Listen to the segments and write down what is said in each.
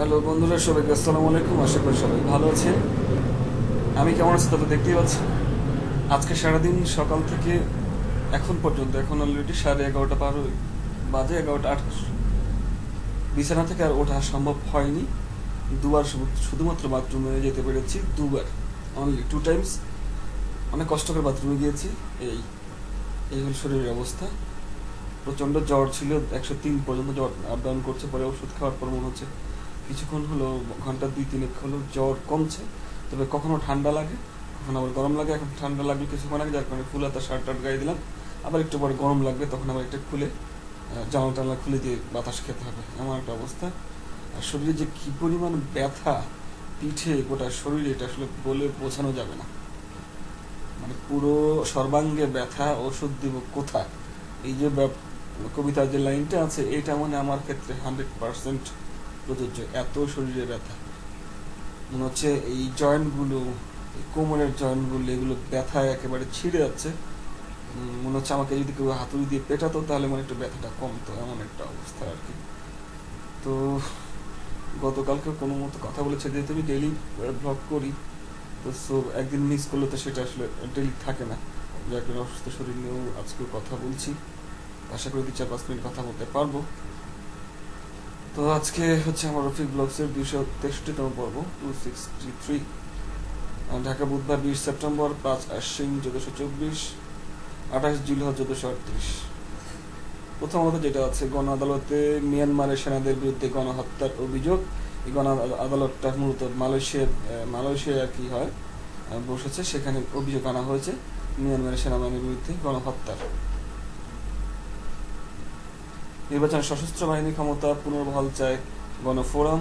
Hello বন্ধুরা, সবাইকে আসসালামু আলাইকুম। আশা করি সবাই ভালো আছেন। আমি কেমন আছি তা তো দেখতেই পাচ্ছি। আজকে সারাদিন সকাল থেকে এখন পর্যন্ত, এখন অলরেডি 11:30 পার বাজে, 11:28। বিছানা থেকে আর ওঠা সম্ভব হয়নি। দুবার শুধুমাত্র বাথরুমে যেতে পেরেছি, দুবার, অনলি 2 টাইমস। অনেক কষ্ট করে বাথরুমে গিয়েছি। এই এই হল শরীরের অবস্থা। প্রচণ্ড জ্বর ছিল, 103 পর্যন্ত জ্বর আপ ডাউন করছে। পরে ওষুধ খাওয়ার পর মনে হচ্ছে কিছুক্ষণ হলো, ঘন্টা 2-3 হলো জ্বর কমছে। তবে কখনো ঠান্ডা লাগে, কখনো আবার গরম লাগে। এখন ঠান্ডা লাগবে কিছুক্ষণ আগে, যার কারণে ফুল হাতা শার্ট টার্ট গায়ে দিলাম। আবার একটু পরে গরম লাগবে, তখন আবার একটা খুলে জানলা টানলা খুলে দিয়ে বাতাস খেতে হবে, এমন একটা অবস্থা। আর শরীরে যে কী পরিমাণ ব্যথা, পিঠে, গোটা শরীরে, এটা আসলে বলে বোঝানো যাবে না। মানে পুরো সর্বাঙ্গে ব্যথা, ওষুধ দিব কোথায়। এই যে কবিতার যে লাইনটা আছে, এটা মানে আমার ক্ষেত্রে 100% প্রযোজ্য। এত শরীরে ব্যথা, মনে হচ্ছে এই জয়েন্টগুলো, এই কোমরের জয়েন্টগুলো, এগুলো ব্যথায় একেবারে ছিঁড়ে যাচ্ছে। মনে হচ্ছে আমাকে যদি কেউ হাতুড়ি দিয়ে পেটাতো তাহলে মানে একটু ব্যথাটা কমতো, এমন একটা অবস্থা আর কি। তো গতকালকে কোনো মতো কথা বলেছে, যেহেতু আমি ডেইলি ব্লগ করি, তো সো একদিন মিস করলে তো সেটা আসলে ডেইলি থাকে না। যে একটা অসুস্থ শরীর নিয়েও আজকেও কথা বলছি। আশা করি 2-4-5 মিনিট কথা বলতে পারবো। তো আজকে হচ্ছে আমার রফিক ব্লগসের 263তম পর্ব, 263। ঢাকা, বুধবার 20 সেপ্টেম্বর, 5 আশ্বিন 1424, 28 জিলহজ 1438। প্রথমত যেটা আছে, গণ আদালতে মিয়ানমারের সেনাদের বিরুদ্ধে গণহত্যার অভিযোগ। এই গণ আদালতটা মূলত মালয়েশিয়া আর কি হয় বসেছে, সেখানে অভিযোগ আনা হয়েছে মিয়ানমারের সেনাবাহিনীর বিরুদ্ধে গণহত্যার। নির্বাচনে সশস্ত্র বাহিনী ক্ষমতা পুনর্বহাল চায় গণফোরাম।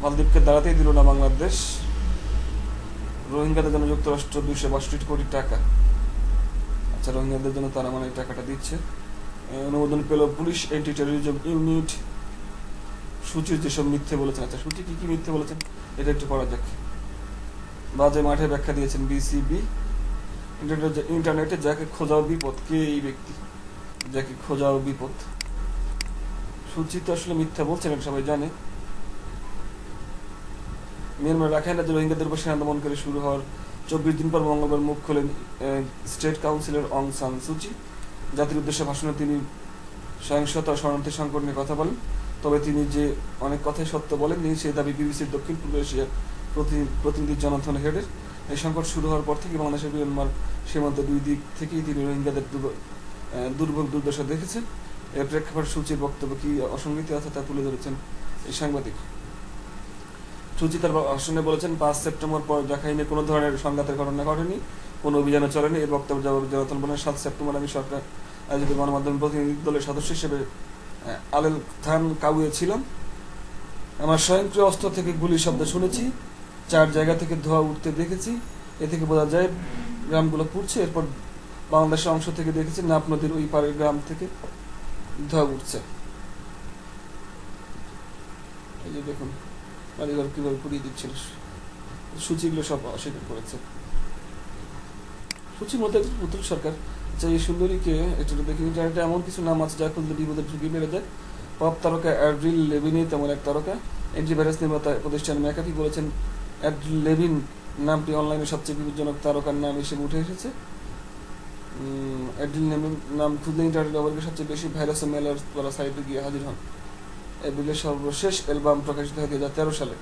মালদ্বীপকে দাঁড়াতেই দিল না বাংলাদেশ। রোহিঙ্গাদের জন্য যুক্তরাষ্ট্র 262 কোটি টাকা। আচ্ছা, রোহিঙ্গাদের জন্য তারা মানে টাকাটা দিচ্ছে। অনুমোদন পেল পুলিশ অ্যান্টি টেরোরিজম ইউনিট। সূচির যেসব মিথ্যে বলেছেন, আচ্ছা সূচি কি কি মিথ্যে বলেছেন এটা একটু পড়া যাক। বাজে মাঠে ব্যাখ্যা দিয়েছেন বিসিবি। ইন্টারনেটে যাকে খোঁজাও বিপদ, কে এই ব্যক্তি যাকে খোঁজাও বিপদ? সূচি তো আসলে মিথ্যা বলছেন, এটা সবাই জানে। মিয়ানমার রাখাইন রাজ্যে রোহিঙ্গাদের উপর সেনা দমন করে শুরু হওয়ার 24 দিন পর মঙ্গলবার মুখ খোলেন স্টেট কাউন্সিলর অং সান সুচি। জাতির উদ্দেশ্যে ভাষণে তিনি সহিংসতা ও শরণার্থী সংকট নিয়ে কথা বলেন। তবে তিনি যে অনেক কথাই সত্য বলেননি, সেই দাবি বিবিসির দক্ষিণ পূর্ব এশিয়ার প্রতিনিধি জনাথন হেডের। এই সংকট শুরু হওয়ার পর থেকে বাংলাদেশের মিয়ানমার সীমান্ত দুই দিক থেকেই তিনি রোহিঙ্গাদের দুর্ভোগ দুর্দশা দেখেছেন। এর প্রেক্ষাপটে সূচির বক্তব্য কি অসঙ্গতি আছে তা তুলে ধরেছেন এই সাংবাদিক। সূচি তার ভাষণে বলেছেন, 5 সেপ্টেম্বর পর রাখাইনে কোনো ধরনের সংঘাতের ঘটনা ঘটেনি, কোনো অভিযানে চলেনি। এর বক্তব্যের জবাবে জনাথন বলেন, 7 সেপ্টেম্বর আমি সরকার আয়োজিত গণমাধ্যম প্রতিনিধি দলের সদস্য হিসেবে আলেল থান কাবুয়ে ছিলাম। আমার স্বয়ংক্রিয় অস্ত্র থেকে গুলির শব্দ শুনেছি, 4 জায়গা থেকে ধোঁয়া উঠতে দেখেছি। এ থেকে বোঝা যায় গ্রামগুলো পুড়ছে। এরপর বাংলাদেশের অংশ থেকে দেখেছি নাপ নদীর ওই পারের গ্রাম থেকে ধোঁয়া উঠছে। এই যে দেখুন বাড়িঘর কিভাবে পুড়িয়ে দিচ্ছিল। সূচিগুলো সব অস্বীকার করেছে। সূচির মধ্যে পুতুল সরকার। আচ্ছা, এই সুন্দরীকে একটু দেখি। ইন্টারনেটে এমন কিছু নাম আছে যা খুললে বিপদের ঝুঁকি বেড়ে যায়। পপ তারকা অ্যাড্রিল লেভিনি তেমন এক তারকা। অ্যান্টিভাইরাস নির্মাতা প্রতিষ্ঠান ম্যাকাফি বলেছেন, অ্যাড্রিল লেভিন নামটি অনলাইনে সবচেয়ে বিপজ্জনক তারকার নাম হিসেবে উঠে এসেছে। অ্যাড্রিল লেভিন নাম খুঁজলে ইন্টারনেট ব্যবহারকারী সবচেয়ে বেশি ভাইরাস ও মেলার করা সাইটে গিয়ে হাজির হন। অ্যাড্রিলের সর্বশেষ অ্যালবাম প্রকাশিত হয় 2013 সালে।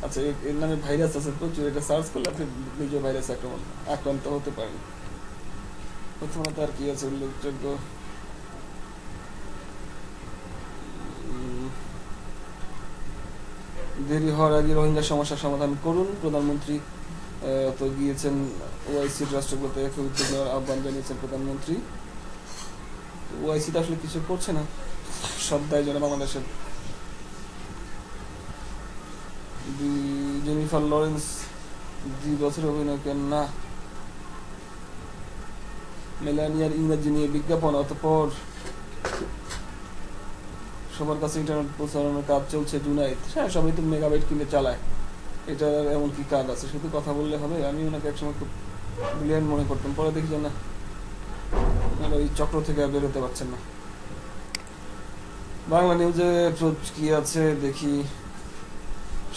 আচ্ছা, এর নামে ভাইরাস আছে প্রচুর, এটা সার্চ করলে আপনি নিজে ভাইরাস আক্রান্ত হতে পারেন। প্রথমত আর কি আছে উল্লেখযোগ্য, দেরি হওয়ার আগে রোহিঙ্গা সমস্যার সমাধান করুন। প্রধানমন্ত্রী তো গিয়েছেন ওআইসির রাষ্ট্রগুলোতে একে উদ্যোগ নেওয়ার আহ্বান জানিয়েছেন প্রধানমন্ত্রী। ওআইসি তো আসলে কিছু করছে না, সব দায় যেন বাংলাদেশের। জেনিফার লরেন্স 2 বছর অভিনয় করেন না। মেলানিয়ার ইংরেজি নিয়ে বিজ্ঞাপন, অতঃপর সবার কাছে ইন্টারনেট প্রচারণের কাজ চলছে। জুনাইদ, হ্যাঁ সবাই তো মেগাবাইট কিনে চালায়, এটা এমন কি কাজ আছে? শুধু কথা বললে হবে? আমি ওনাকে একসময় খুব ব্রিলিয়ান্ট মনে করতাম, পরে দেখি যে না, ওই চক্র থেকে আর বেরোতে পারছেন না। বাংলা নিউজে কি আছে দেখি।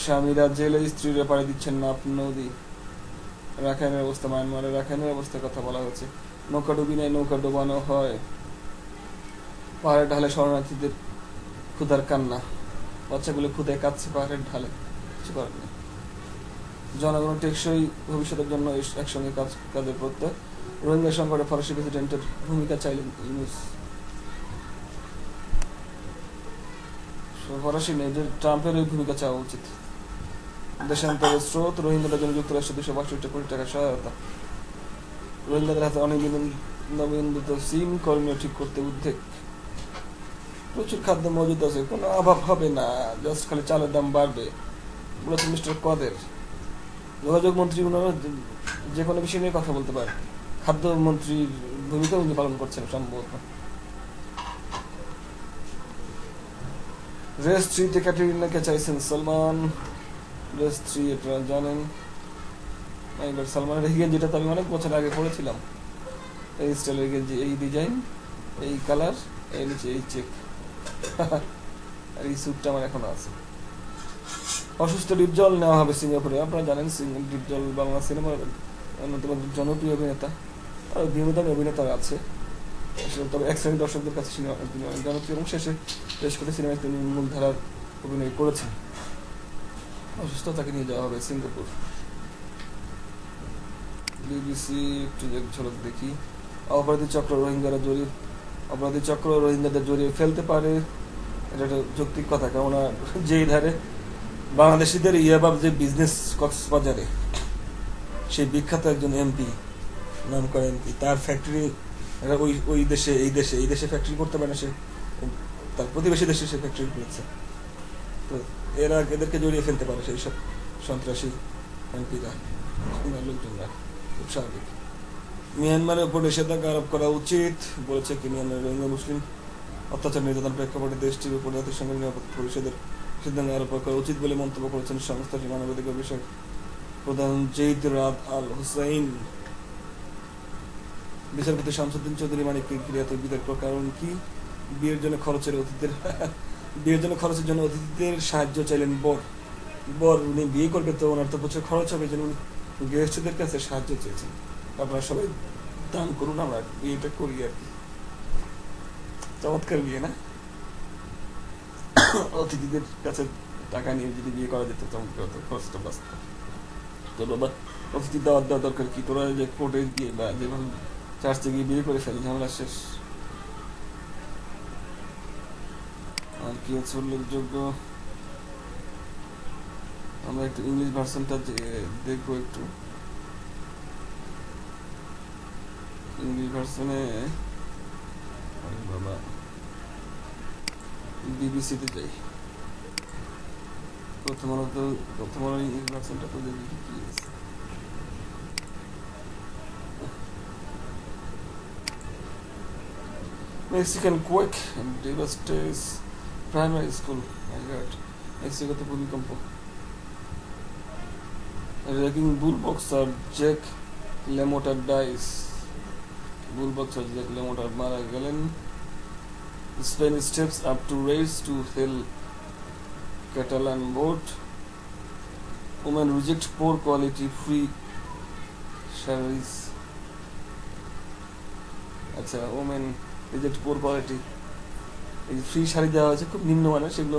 স্বামীরা জেলে, স্ত্রীরা পাড়ি দিচ্ছেন নাফ নদী। রাখাইনের অবস্থা, মায়ানমারের রাখাইনের অবস্থার কথা বলা হয়েছে। নৌকা ডুবি নেয়, নৌকা ডোবানো হয়। পাহাড়ের ঢালে শরণার্থীদের ক্ষুধার কান্না, বাচ্চাগুলো ক্ষুধায় কাঁদছে পাহাড়ের ঢালে, কিছু করার নেই। জনগণ টেকসই ভবিষ্যতের জন্য একসঙ্গে কাজের প্রত্যয়। রোহিঙ্গা সংকটে ফরাসি প্রেসিডেন্টের ভূমিকা চাইলেন ইউনূস। ফরাসি নেই, যে ট্রাম্পের ওই ভূমিকা চাওয়া উচিত। দেশান্তরের স্রোত, রোহিঙ্গাদের জন্য যুক্তরাষ্ট্র 262 কোটি টাকা সহায়তা। রোহিঙ্গাদের হাতে অনিয়মিত সিম, করণীয় ঠিক করতে উদ্যোগ। প্রচুর খাদ্য মজুদ আছে, কোনো অভাব হবে না, জাস্ট খালি চালের দাম বাড়বে বলেছেন মিস্টার কদের। যোগাযোগ মন্ত্রী ওনারা যে কোনো বিষয় নিয়ে কথা বলতে পারেন। খাদ্যমন্ত্রীর ভূমিকা উনি পালন করছেন সম্ভবত। রেস 3-তে ক্যাটরিনাকে চাইছেন সালমান। রেস 3 এটা জানেন। এবার সালমানের এই গেঞ্জিটা তো আমি অনেক বছর আগে পড়েছিলাম। এই স্টাইলের গেঞ্জি, এই ডিজাইন, এই কালার, এই নিচে এই চেক। আর এই স্যুটটা আমার এখনো আছে। অসুস্থ ডিপজল নেওয়া হবে সিঙ্গাপুরে। আপনারা জানেন ডিপজল বাংলা সিনেমার অন্যতম জনপ্রিয় অভিনেতা, আর বিনোদন অভিনেতারা আছে। তবে এক শ্রেণীর দর্শকদের কাছে তিনি অনেক জনপ্রিয় এবং শেষে বেশ কটি সিনেমায় তিনি মূলধারার অভিনয় করেছেন। অসুস্থতাকে নিয়ে যাওয়া হবে সিঙ্গাপুর। বিবিসি একটু ঝলক দেখি। অপরাধী চক্র রোহিঙ্গাদের জড়িয়ে ফেলতে পারে, এটা একটা যৌক্তিক কথা। কেননা যেই ধারে বাংলাদেশিদের ইয়াবাব যে বিজনেস কক্সবাজারে, সেই বিখ্যাত একজন এমপি, নাম করা এমপি, তার ফ্যাক্টরি ওই দেশে এই দেশে ফ্যাক্টরি করতে পারে না, সে তার প্রতিবেশী দেশে সে ফ্যাক্টরি করেছে। তো এদেরকে জড়িয়ে ফেলতে পারে সেই সব সন্ত্রাসী এমপিরা, লোকজনরা। খুব স্বাভাবিক। মিয়ানমারের উপর নিষেধাজ্ঞা আরোপ করা উচিত বলেছে কি মিয়ানমারের রোহিঙ্গা মুসলিম অত্যাচার নির্যাতন প্রেক্ষাপটে দেশটির উপর জাতিসংঘের নিরাপত্তা পরিষদের নিষেধাজ্ঞা আরোপ করা উচিত বলে মন্তব্য করেছেন সংস্থাটির মানবাধিকার বিষয়ক প্রধান জেইদ রাদ আল হুসাইন। বিচারপতি শামসুদ্দিন চৌধুরী মানিককে ঘিরে এত বিতর্ক কারণ কি? বিয়ের জন্য খরচের জন্য অতিথিদের সাহায্য চাইলেন বর। উনি বিয়ে করবে, তো ওনার তো প্রচুর খরচ হবে, যেন গৃহস্থদের কাছে সাহায্য চেয়েছেন। আপনারা সবাই দান করুন, আমরা বিয়েটা করি আর কি। চমৎকার বিয়ে না? অতিথিদের কাছে টাকা নিয়ে যদি বিয়ে করা যেত চমৎকার হতো, খরচটা বাঁচত। তো বাবা, অতিথি দেওয়া দরকার কি? তোরা যে কোর্টে গিয়ে বা যেভাবে চার্চে গিয়ে বিয়ে করে ফেলে, ঝামেলা শেষ। আর কি হচ্ছে উল্লেখযোগ্য? আমরা একটু ইংলিশ ভার্সনটা দেখবো। একটু ইংলিশ ভার্সনে বাবা বিবিসিতে যাই। প্রথম আলো ইংলিশ ভার্সনটা তো দেখি কি আছে। Mexican quake devastates primary school. My God, মেক্সিকোতে ভূমিকম্প। Wrecking bullboxer Jack LaMotta dies. Bullboxer Jack LaMotta মারা গেলেন। Spain steps up to race to hail Catalan vote. Women reject poor quality free sarees. আচ্ছা, women reject poor quality, এই free sari দেওয়া হয়েছে খুব নিম্নমানের, সেগুলো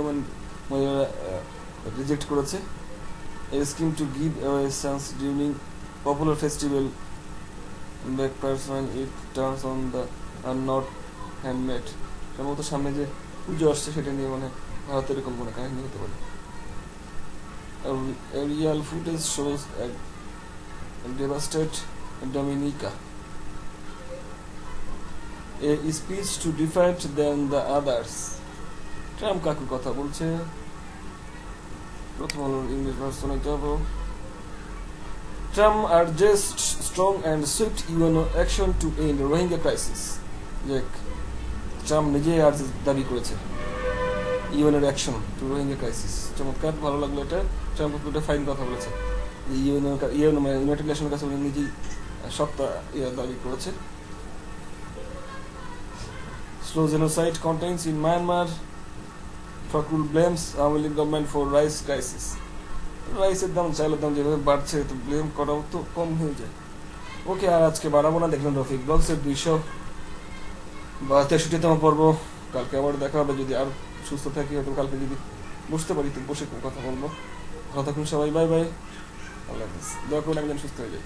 মহিলারা রিজেক্ট করেছে। A scheme to give away chance during popular festival backfires when it turns on the are not handmade. সম্ভবত সামনে যে পুজো আসছে সেটা নিয়ে ভারতের এরকম কোনো কাহিনী হতে পারে। Aerial footage shows a devastated Dominica. A speech to different than the others. Trump কাকুর কথা বলছে। প্রথম আলোর ইংলিশ ভার্সনে যাব। Trump urges strong and swift UN action to end Rohingya crisis. Trump নিজেই দাবি করেছে ইউএনের অ্যাকশন টু রোহিঙ্গা ক্রাইসিস। চমৎকার, ভালো লাগলো এটা। ট্রাম্প একটা ফাইন কথা বলেছে। ইউনাইটেড নেশনের কাছে উনি নিজেই শক্ত দাবি করেছে। Slow genocide contains in Myanmar. Fakhrul blames Awami League government for rice crisis. রাইসের দাম, চালের দাম যেভাবে বাড়ছে তো ব্লেম করাও তো কম হয়ে যায়। ওকে, আর আজকে বাড়াবো না। দেখলেন রফিক ব্লগসের 263তম পর্ব। কালকে আবার দেখা হবে, যদি আর সুস্থ থাকি, হয়তো কালকে যদি বসতে পারি তো বসে কথা বলবো। ভালো থাকুন সবাই, বাই বাই, আল্লাহ হাফিজ। দয়া করে একজন সুস্থ হয়ে যায়।